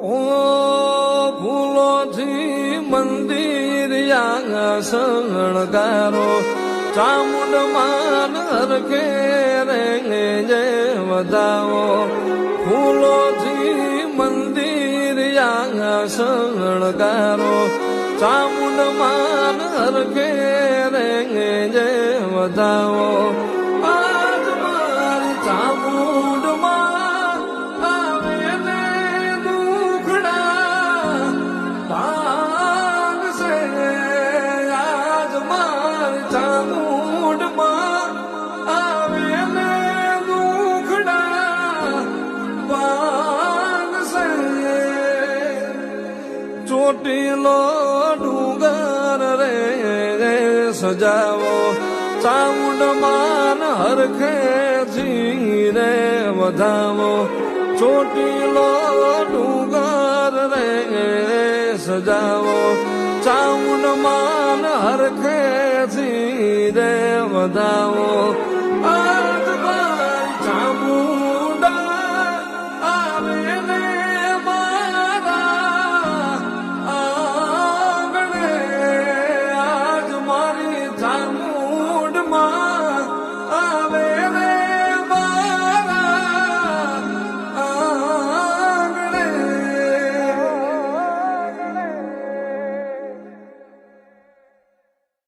ઓ ફૂલોથી મંદિર શણગારો ચામુંડ માન હરખે રે જય વધાવો ફૂલોથી મંદિર શણગારો ચામુંડ માન હરખે રે જય વધાવો આજ મારી ચામુંડ માં આવે ને દુખડા ભાગશે આજ મારી ચામુંડ માં આવે ને દુખડા ભાગશે ચોટીલો ડુંગર રે સજાવો ચામુંડ માન હરખે રે વધાવો ચોટીલો ડુંગર રે સજાવો ચામુંડ માન હરખે રે વધાવો